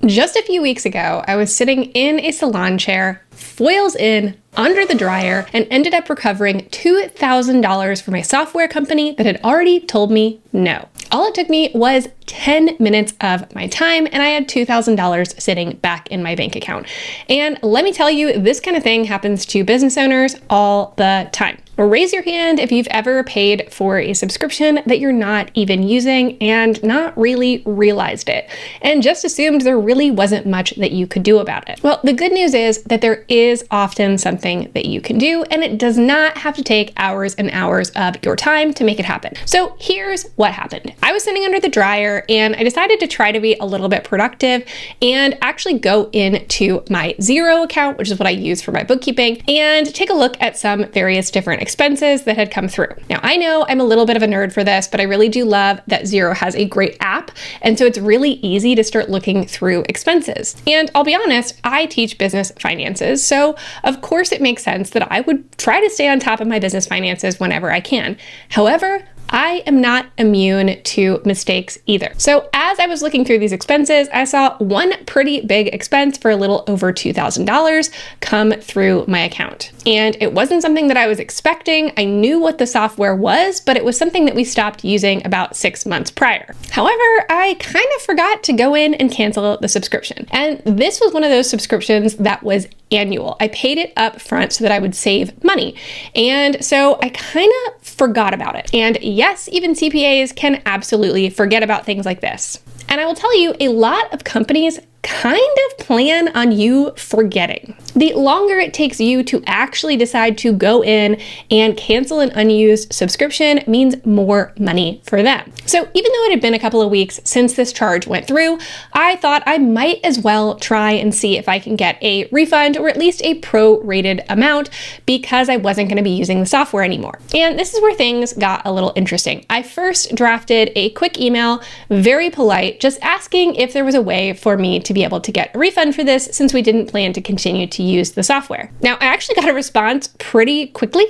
Just a few weeks ago, I was sitting in a salon chair, foils in, under the dryer, and ended up recovering $2,000 from a software company that had already told me no. All it took me was 10 minutes of my time, and I had $2,000 sitting back in my bank account. And let me tell you, this kind of thing happens to business owners all the time. Raise your hand if you've ever paid for a subscription that you're not even using and not really realized it, and just assumed there really wasn't much that you could do about it. Well, the good news is that there is often something that you can do, and it does not have to take hours and hours of your time to make it happen. So here's what happened. I was sitting under the dryer and I decided to try to be a little bit productive and actually go into my Xero account, which is what I use for my bookkeeping, and take a look at some various different expenses that had come through. Now, I know I'm a little bit of a nerd for this, but I really do love that Xero has a great app, and so it's really easy to start looking through expenses. And I'll be honest, I teach business finances, so of course it makes sense that I would try to stay on top of my business finances whenever I can. However, I am not immune to mistakes either. So as I was looking through these expenses, I saw one pretty big expense for a little over $2,000 come through my account. And it wasn't something that I was expecting. I knew what the software was, but it was something that we stopped using about 6 months prior. However, I kind of forgot to go in and cancel the subscription. And this was one of those subscriptions that was annual. I paid it up front so that I would save money. And so I kind of forgot about it. And yes, even CPAs can absolutely forget about things like this. And I will tell you, a lot of companies kind of plan on you forgetting. The longer it takes you to actually decide to go in and cancel an unused subscription means more money for them. So even though it had been a couple of weeks since this charge went through, I thought I might as well try and see if I can get a refund or at least a pro-rated amount because I wasn't going to be using the software anymore. And this is where things got a little interesting. I first drafted a quick email, very polite, just asking if there was a way for me to be able to get a refund for this since we didn't plan to continue to use the software. Now, I actually got a response pretty quickly,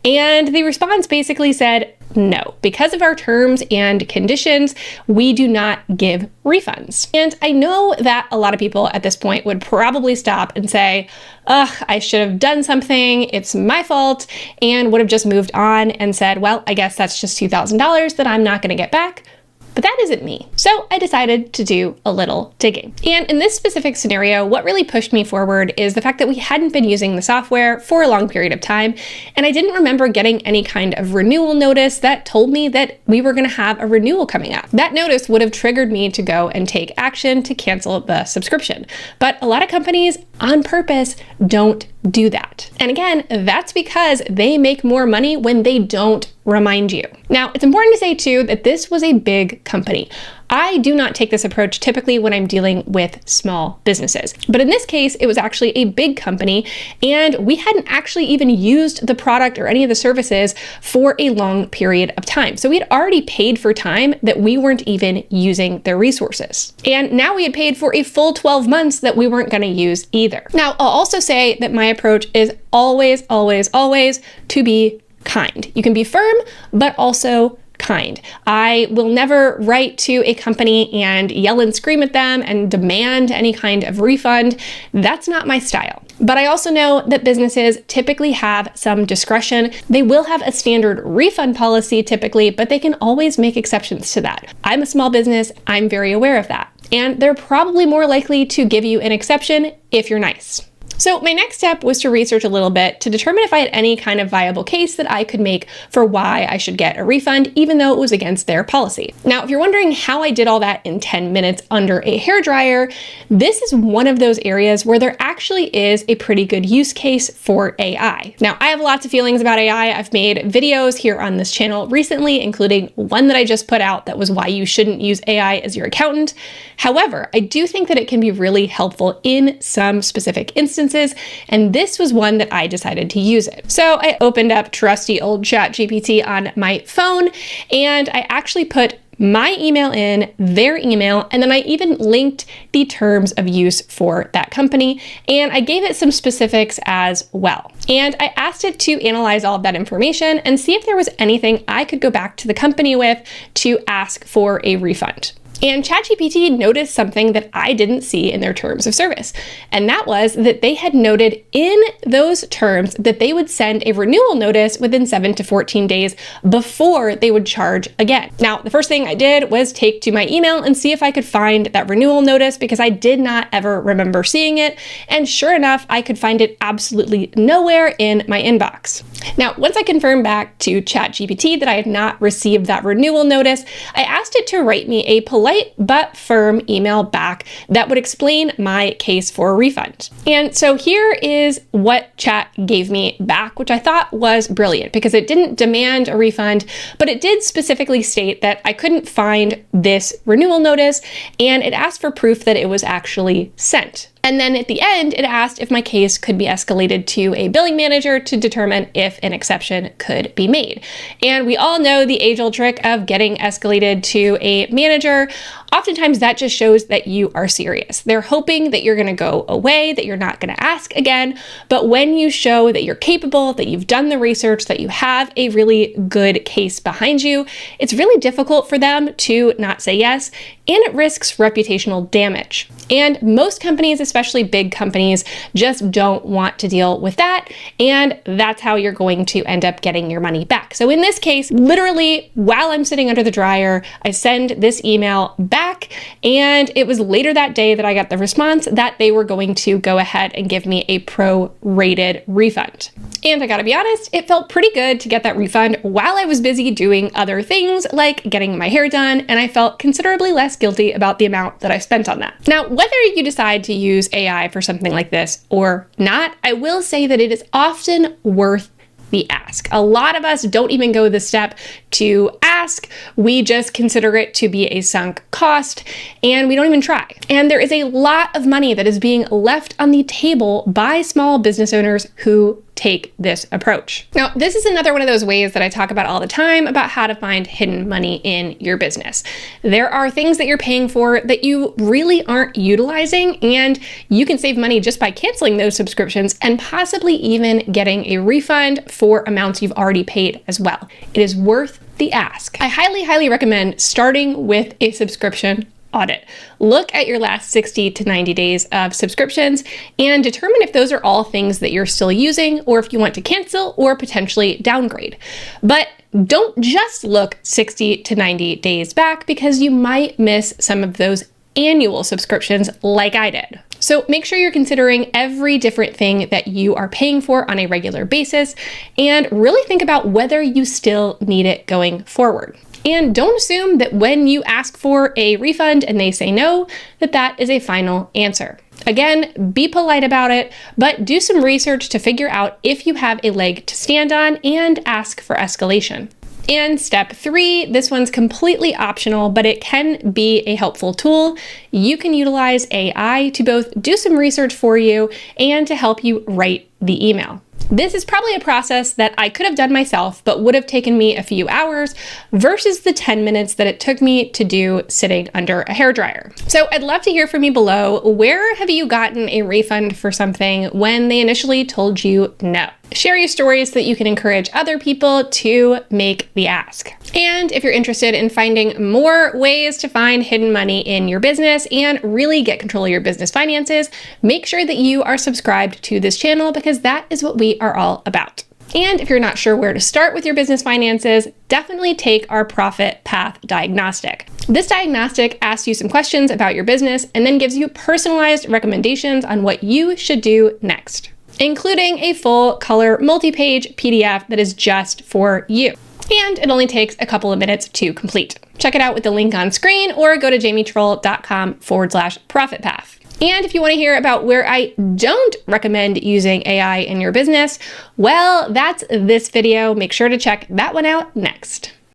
and the response basically said, no, because of our terms and conditions, we do not give refunds. And I know that a lot of people at this point would probably stop and say, ugh, I should have done something, it's my fault, and would have just moved on and said, well, I guess that's just $2,000 that I'm not going to get back. But that isn't me. So I decided to do a little digging. And in this specific scenario, what really pushed me forward is the fact that we hadn't been using the software for a long period of time, and I didn't remember getting any kind of renewal notice that told me that we were gonna have a renewal coming up. That notice would have triggered me to go and take action to cancel the subscription. But a lot of companies, on purpose, don't do that. And again, that's because they make more money when they don't remind you. Now, it's important to say too that this was a big company. I do not take this approach typically when I'm dealing with small businesses. But in this case, it was actually a big company, and we hadn't actually even used the product or any of the services for a long period of time. So we had already paid for time that we weren't even using their resources. And now we had paid for a full 12 months that we weren't going to use either. Now, I'll also say that my approach is always, always, always to be kind. You can be firm, but also kind. I will never write to a company and yell and scream at them and demand any kind of refund. That's not my style. But I also know that businesses typically have some discretion. They will have a standard refund policy typically, but they can always make exceptions to that. I'm a small business. I'm very aware of that. And they're probably more likely to give you an exception if you're nice. So my next step was to research a little bit to determine if I had any kind of viable case that I could make for why I should get a refund, even though it was against their policy. Now, if you're wondering how I did all that in 10 minutes under a hairdryer, this is one of those areas where there actually is a pretty good use case for AI. Now, I have lots of feelings about AI. I've made videos here on this channel recently, including one that I just put out that was why you shouldn't use AI as your accountant. However, I do think that it can be really helpful in some specific instances, and this was one that I decided to use it. So I opened up trusty old ChatGPT on my phone, and I actually put my email in, their email, and then I even linked the terms of use for that company, and I gave it some specifics as well. And I asked it to analyze all of that information and see if there was anything I could go back to the company with to ask for a refund. And ChatGPT noticed something that I didn't see in their terms of service. And that was that they had noted in those terms that they would send a renewal notice within 7 to 14 days before they would charge again. Now, the first thing I did was take to my email and see if I could find that renewal notice because I did not ever remember seeing it. And sure enough, I could find it absolutely nowhere in my inbox. Now, once I confirmed back to ChatGPT that I had not received that renewal notice, I asked it to write me a polite but firm email back that would explain my case for a refund. And so here is what Chat gave me back, which I thought was brilliant because it didn't demand a refund, but it did specifically state that I couldn't find this renewal notice, and it asked for proof that it was actually sent. And then at the end, it asked if my case could be escalated to a billing manager to determine if an exception could be made. And we all know the age-old trick of getting escalated to a manager. Oftentimes that just shows that you are serious. They're hoping that you're going to go away, that you're not going to ask again. But when you show that you're capable, that you've done the research, that you have a really good case behind you, it's really difficult for them to not say yes, and it risks reputational damage. And most companies, especially big companies, just don't want to deal with that. And that's how you're going to end up getting your money back. So in this case, literally while I'm sitting under the dryer, I send this email back, and it was later that day that I got the response that they were going to go ahead and give me a prorated refund. And I gotta be honest, it felt pretty good to get that refund while I was busy doing other things like getting my hair done, and I felt considerably less guilty about the amount that I spent on that. Now, whether you decide to use AI for something like this or not, I will say that it is often worth the ask. A lot of us don't even go the step to ask. We just consider it to be a sunk cost, and we don't even try. And there is a lot of money that is being left on the table by small business owners who take this approach. Now, this is another one of those ways that I talk about all the time about how to find hidden money in your business. There are things that you're paying for that you really aren't utilizing, and you can save money just by canceling those subscriptions and possibly even getting a refund for amounts you've already paid as well. It is worth the ask. I highly recommend starting with a subscription audit. Look at your last 60 to 90 days of subscriptions and determine if those are all things that you're still using or if you want to cancel or potentially downgrade. But don't just look 60 to 90 days back because you might miss some of those annual subscriptions like I did. So make sure you're considering every different thing that you are paying for on a regular basis and really think about whether you still need it going forward. And don't assume that when you ask for a refund and they say no, that that is a final answer. Again, be polite about it, but do some research to figure out if you have a leg to stand on and ask for escalation. And step 3, this one's completely optional, but it can be a helpful tool. You can utilize AI to both do some research for you and to help you write the email. This is probably a process that I could have done myself, but would have taken me a few hours versus the 10 minutes that it took me to do sitting under a hairdryer. So I'd love to hear from you below. Where have you gotten a refund for something when they initially told you no? Share your stories so that you can encourage other people to make the ask. And if you're interested in finding more ways to find hidden money in your business and really get control of your business finances, make sure that you are subscribed to this channel because that is what we are all about. And if you're not sure where to start with your business finances, definitely take our Profit Path Diagnostic. This diagnostic asks you some questions about your business and then gives you personalized recommendations on what you should do next, including a full color multi-page PDF that is just for you. And it only takes a couple of minutes to complete. Check it out with the link on screen or go to jamietrull.com/profit path. And if you want to hear about where I don't recommend using AI in your business, well, that's this video. Make sure to check that one out next.